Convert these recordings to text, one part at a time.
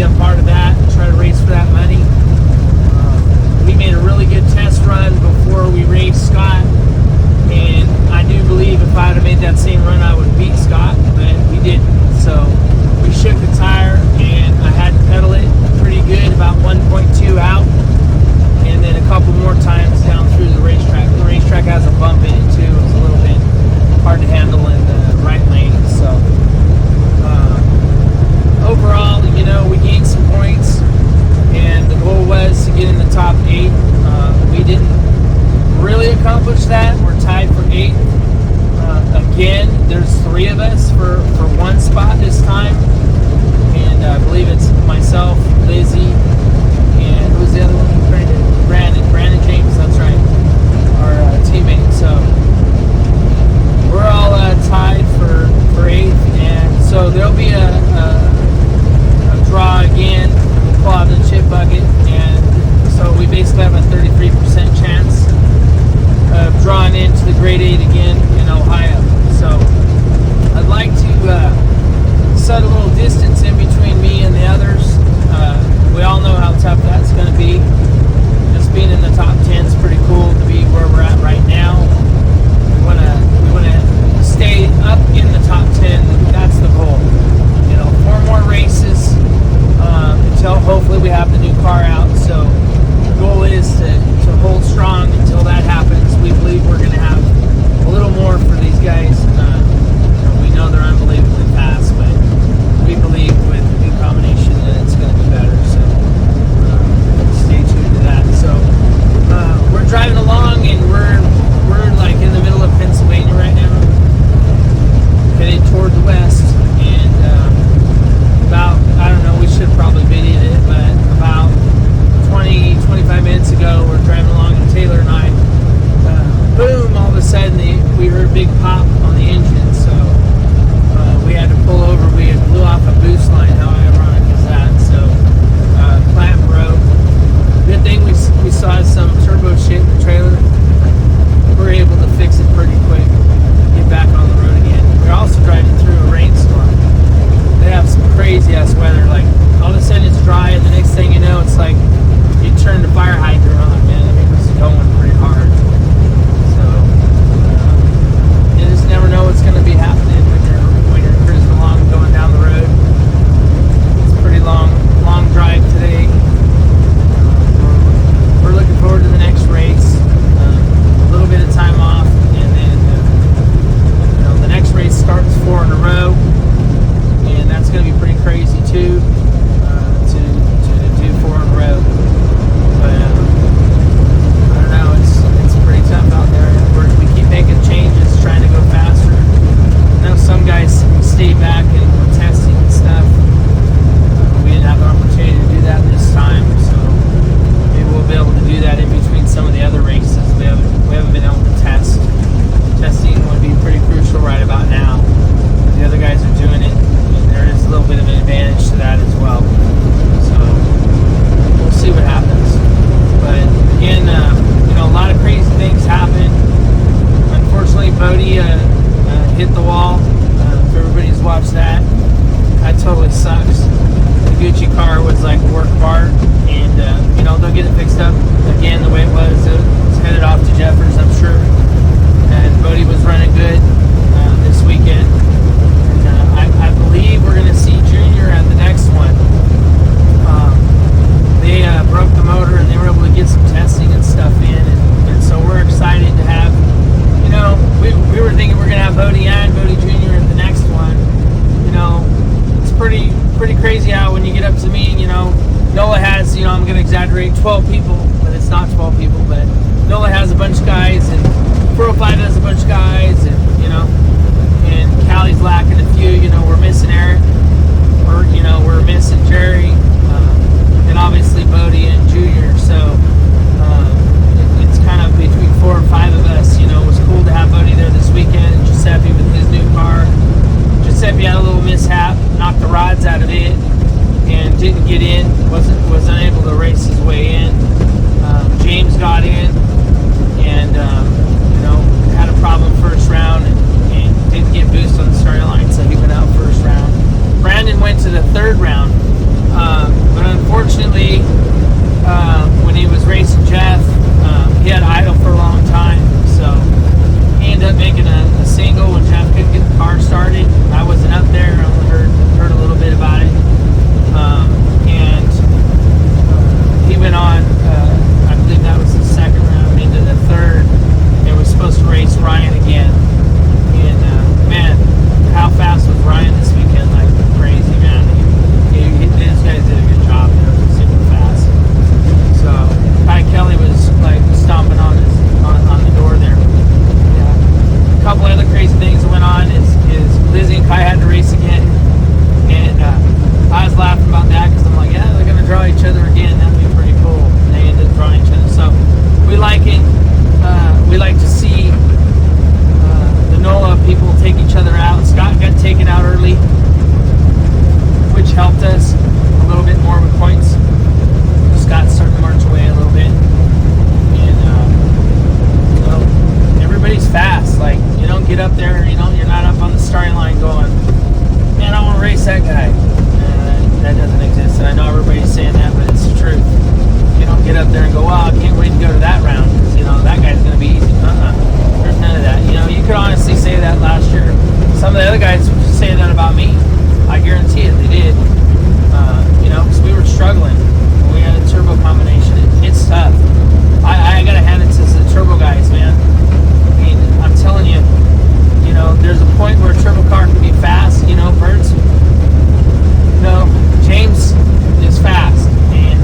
a part of that and try to race for that money. We made a really good test run before we raced Scott, and I do believe if I had made that same run, I would beat Scott, but we didn't. So we shook the tire, and I had to pedal it pretty good, about 1.2 out, and then a couple more times down through the racetrack. The racetrack has a bump in it too. It's a little bit hard to handle in the right lane. So overall, we gained some points, and the goal was to get in the top 8. We didn't really accomplish that. We're tied for 8th. Again, there's 3 of us for one spot this time, and I believe it's myself, Lizzie, and who's the other one? Brandon James. That's right, our teammate. So we're all tied for 8th, and so there'll be a draw again. We'll pull out the chip bucket, and so we basically have a 33% chance of drawing into the grade 8 again in Ohio. So I'd like to set a little distance in between me and the others. We all know how tough that's going to be. Just being in the top 10 is pretty cool to be where we're at right now. We want to stay up in the top 10. That's the goal. 4 more races until hopefully we have the new car out. So the goal is to hold strong until that happens. We believe we're going to have a little more for these guys. We know they're unbelievably fast, but we believe with the new combination that it's going to be better. So stay tuned to that. So we're driving along, and we're like in the middle of Pennsylvania right now, headed toward the west, and about, I don't know, we should probably video it, but about 20-25 minutes ago, we're driving along, and Taylor and I, boom, all of a sudden we heard a big pop on the engine, so we had to pull over. We had blew off a boost line. How ironic is that? So clamp broke. Good thing we saw some turbo shit in the trailer. We were able to fix it pretty quick, get back on the road again. We're also driving through a rainstorm. They have some crazy ass weather. Like all of a sudden it's dry, and the next thing you know, it's like you turn the fire hydrant on, man. I mean, it's going pretty hard. So you just never know what's going to be happening when you're cruising along, going down the road. It's a pretty long drive today. We're looking forward to the next race. A little bit of time off, and then the next race starts 4 in a row, and that's going to be pretty crazy too. To do 4 in a row, but I don't know. It's pretty tough out there. We keep making changes, trying to go faster. I know some guys stay back and we're testing and stuff. We didn't have an opportunity to do that this time, so maybe we'll be able to do that in between some of the other races. We haven't been able to test. Testing would be pretty crucial right about now. The other guys are doing it, and there is a little bit of an advantage to that as well. So we'll see what happens. But again, a lot of crazy things happen. Unfortunately, Bodie hit the wall. If everybody's watched that, that totally sucks. The Gucci car was like a work of art, and they'll get it fixed up again the way it was. It's headed off to Jeffers, I'm sure. And Bodie was running good this weekend. And I believe we're going to see Junior at the next one. They broke the motor, and they were able to get some testing and stuff in, and so we're excited to have. We were thinking we're going to have Bodie and Bodie Jr. at the next one. It's pretty crazy how when you get up to me, Nola has, I'm going to exaggerate, 12 people, but it's not 12 people, but Nola has a bunch of guys, and 405 has a bunch of guys, and and Callie's lacking a few. We're missing Eric, we're missing Jerry, and obviously Bodie and Junior. So it's kind of between 4 or 5 of us. It was cool to have Bodie there this weekend. Giuseppe with his new car. Giuseppe had a little mishap, knocked the rods out of it, and didn't get in. Was unable to race his way in. James got in, and had a problem first round, and didn't get boost on the starting line, so he went out first round. Brandon went to the 3rd round. But unfortunately, when he was racing Jeff, he had idle for a long time. So he ended up making a single when Jeff couldn't get the car started. I wasn't up there. I only heard a little bit about it. And he went on, I believe that was the second round into the third. It was supposed to race Ryan again. And man, how fast was Ryan this weekend? Like crazy, man. These guys did a good job. They were super fast. So Ty Kelly was like stomping on the door there. Yeah. A couple other crazy things that went on is Lizzie and Kai had to race again, and I was laughing about that because I'm like, yeah, they're gonna draw each other again. That'd be pretty cool. And they ended up drawing each other. So we like it. We like to see the NOLA people take each other out. Scott got taken out early, which helped us a little bit more with points. Scott's starting to march away a little bit. And, everybody's fast. Like, you don't get up there, you're not up on the starting line going, man, I want to race that guy. That doesn't exist. And I know everybody's saying that, but it's the truth. You don't get up there and go, wow, I can't wait to go to that round because, that guy's going to be easy. There's none of that. You could honestly say that last year. Some of the other guys would say that about me. I guarantee it, they did. Because we were struggling. We had a turbo combination. It's tough. I gotta hand it to the turbo guys, man. I mean, I'm telling you, there's a point where a turbo car can be fast. Birds. James is fast, and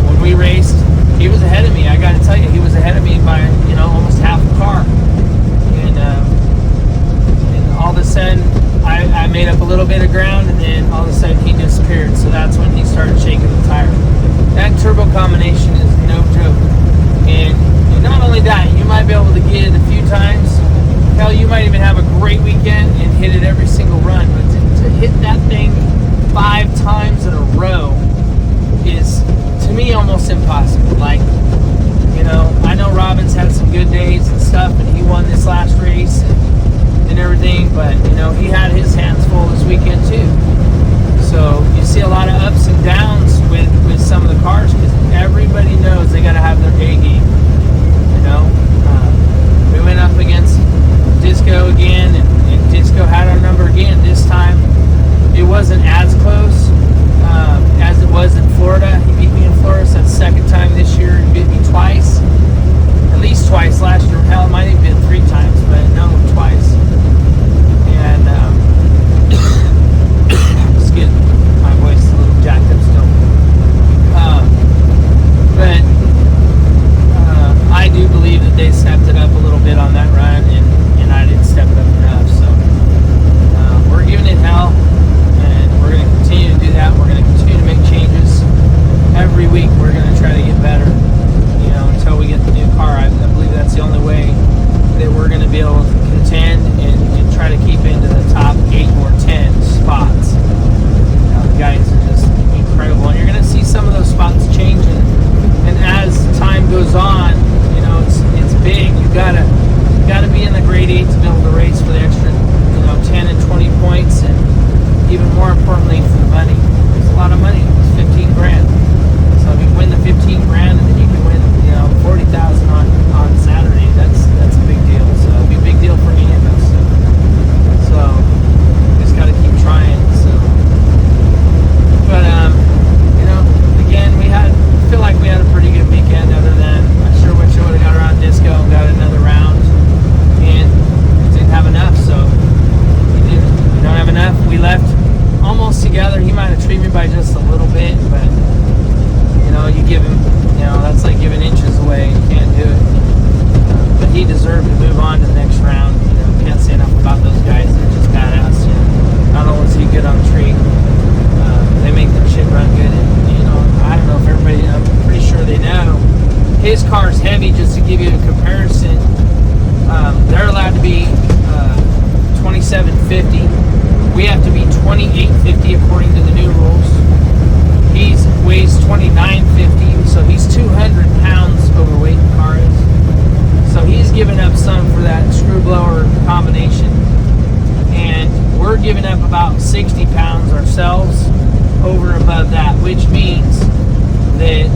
when we raced, he was ahead of me. I gotta tell you, he was ahead of me by almost half a car, and all of a sudden. I made up a little bit of ground, and then all of a sudden he disappeared. So that's when he started shaking the tire. That turbo combination is no joke. And not only that, you might be able to get it a few times. Hell, you might even have a great weekend and hit it every single run. But to hit that thing 5 times in a row is, to me, almost impossible. Like, I know Robin's had some good days and stuff, and he won this last race and everything, but he had his hands full this weekend too. So you see a lot of ups and downs with some of the cars because everybody knows they got to have their A game. We went up against Disco again, and Disco had our number again. This time it wasn't as close as it was in Florida. He beat me in Florida. So that's the second time this year. He beat me twice, at least twice last year. Hell, it might have been 3 times, but no, twice. And excuse me, my voice is a little jacked up still. But I do believe that they stepped it up a little bit on that run, and I didn't step it up enough. So we're giving it hell, and we're going to continue to do that. We're going to continue to make changes every week. We're going to try to get better, until we get the new car. I believe that's the only way that we're going to be able to contend and try to keep into the top 8 or 10 spots. The guys are just incredible, and you're going to see some of those spots changing. And as time goes on, it's big. You gotta be in the grade 8 to be able to race for the extra, 10 and 20 points, and even more importantly for the money. It's a lot of money. It's 15 grand. So if you win the 15 grand, and then you can win, 40,000 on Saturday. That's a big deal. So it'll be a big deal for any of us. So just got to keep trying. So, but again, I feel like we had a pretty good weekend. Other than I sure wish I would have got around Disco and got another round, and didn't have enough. So we don't have enough. We left almost together. He might have treated me by just a little bit, but you give him, that's like giving inches away. You can't do it. But he deserved to move on to the next round. Can't say enough about those guys. They're just badass. Not only is he good on the tree, they make their shit run good. And I don't know if everybody, I'm pretty sure they know. His car's heavy. Just to give you a comparison, they're allowed to be 2750. We have to be 2850 according to the new rules. He weighs 2950, so he's 200 pounds overweight, the car is. So he's giving up some for that screw blower combination. And we're giving up about 60 pounds ourselves over and above that, which means that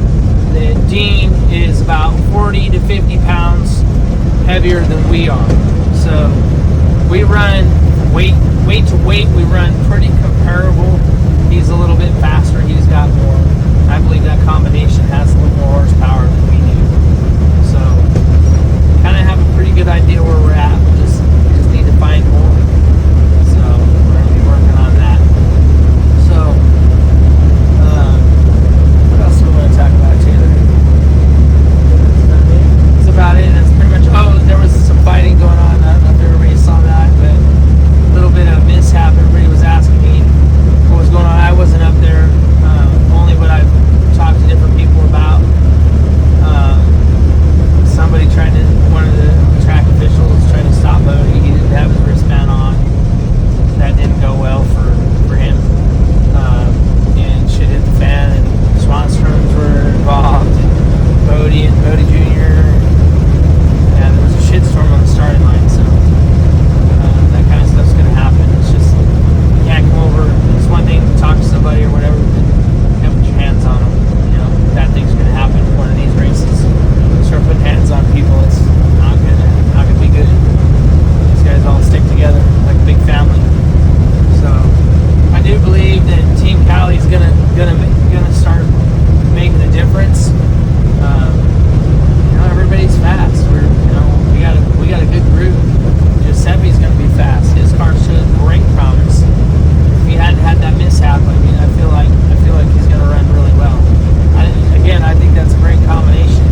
Dean is about 40 to 50 pounds heavier than we are. So we run weight to weight, we run pretty comparable. He's a little bit faster, he's got more. I believe that combination has a little more horsepower than we do. So kind of have a pretty good idea where we're at. We just need to find more. So we're going to be working on that. So what else do we want to talk about, Taylor? That's about it. That's pretty much. Oh, there was some fighting going on. I don't know if everybody saw that, but a little bit of mishap. Everybody was asking me what was going on. I wasn't up there. Only what I've talked to different people about. Somebody one of the track officials tried to stop Bodie. He didn't have his wristband on. That didn't go well for him. And shit hit the fan, and Swanstroms were involved, and Bodie Jr. And there was a shitstorm on the starting line, so that kind of stuff's going to happen. It's just, you can't come over. It's one thing to talk to somebody or whatever, but you can't put your hands on them. You know, bad things are going to happen in one of these races. Start putting hands on people, it's not gonna be good. These guys all stick together like a big family. So I do believe that Team Cali's gonna start making a difference. Everybody's fast. We got a good group. Giuseppe's gonna be fast. His car showed great promise. If he hadn't had that mishap, I feel like he's gonna run really well. I think that's a great combination.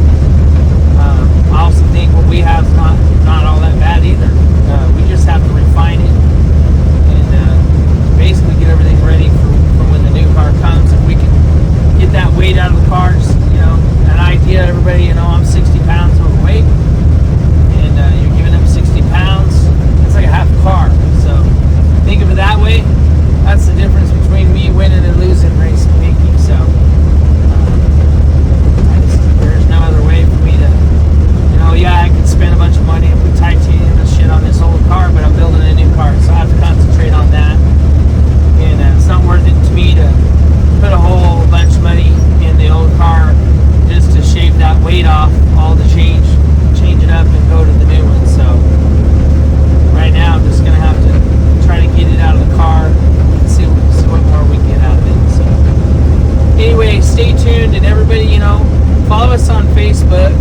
I also think what we have is not all that bad either. We just have to refine it and basically get everything ready for when the new car comes. If we can get that weight out of the cars, an idea, everybody, I'm 60 pounds overweight, and you're giving them 60 pounds. It's like a half car. So think of it that way. That's the difference between me winning and losing racing Mickey. So there's no other way for me to. I could spend a bunch of money and put titanium and shit on this old car, but I'm building a new car, so I have to concentrate on that. And it's not worth it to me to put a whole bunch of money in the old car just to shave that weight off, all the change it up and go to the new one. So right now I'm just going to have to try to get it out of the car and see what more we can get out of it. So anyway, stay tuned, and everybody, follow us on Facebook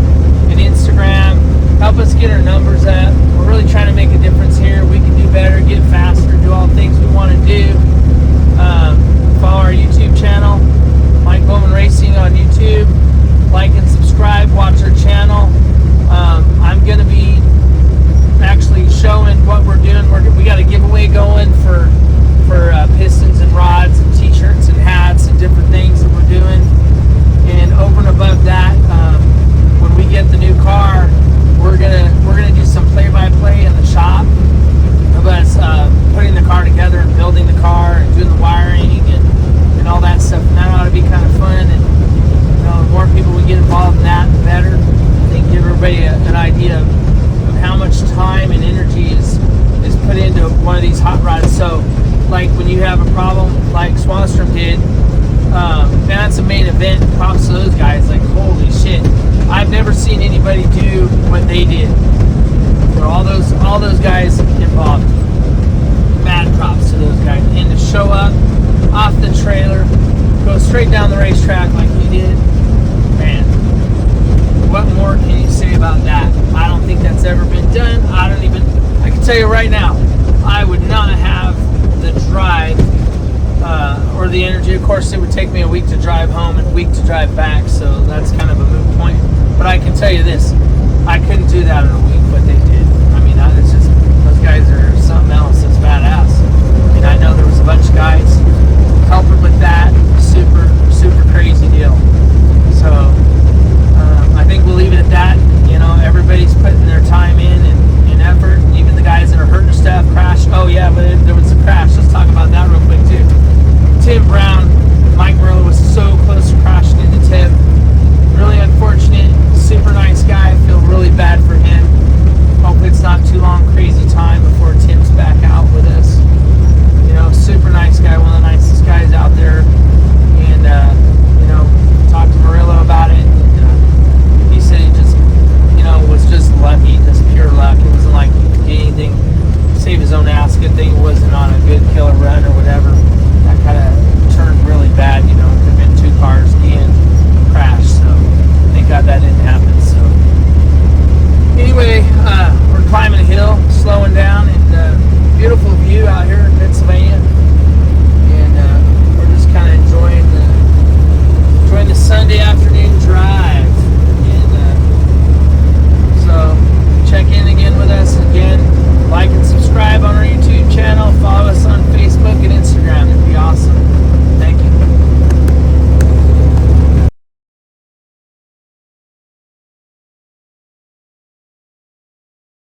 and Instagram. Help us get our numbers up. We're really trying to make a difference here. We can do better, get faster, do all the things we want to do. Follow our YouTube channel, Mike Bowman Racing on YouTube. Like and subscribe. Watch our channel. I'm going to be actually showing what we're doing. We got a giveaway going for pistons and rods and t-shirts and hats and different things that we're doing. And over and above that, when we get the new car, we're gonna do some play-by-play in the shop of us putting the car together and building the car and doing the wiring and all that stuff. And that ought to be kind of fun. And the more people we get involved in that, the better. I think give everybody an idea of how much time and energy is put into one of these hot rods. So, like when you have a problem, like Swanstrom did. That's a main event. Props to those guys. Like, holy shit, I've never seen anybody do what they did. For all those guys involved, mad props to those guys. And to show up off the trailer, go straight down the racetrack like you did, man. What more can you say about that? I don't think that's ever been done. I can tell you right now, I would not have the drive or the energy. Of course, it would take me a week to drive home and a week to drive back, so that's kind of a moot point. But I can tell you this, I couldn't do that in a week, what they did. It's just, those guys are something else. It's badass. I know there was a bunch of guys helping with that. Super.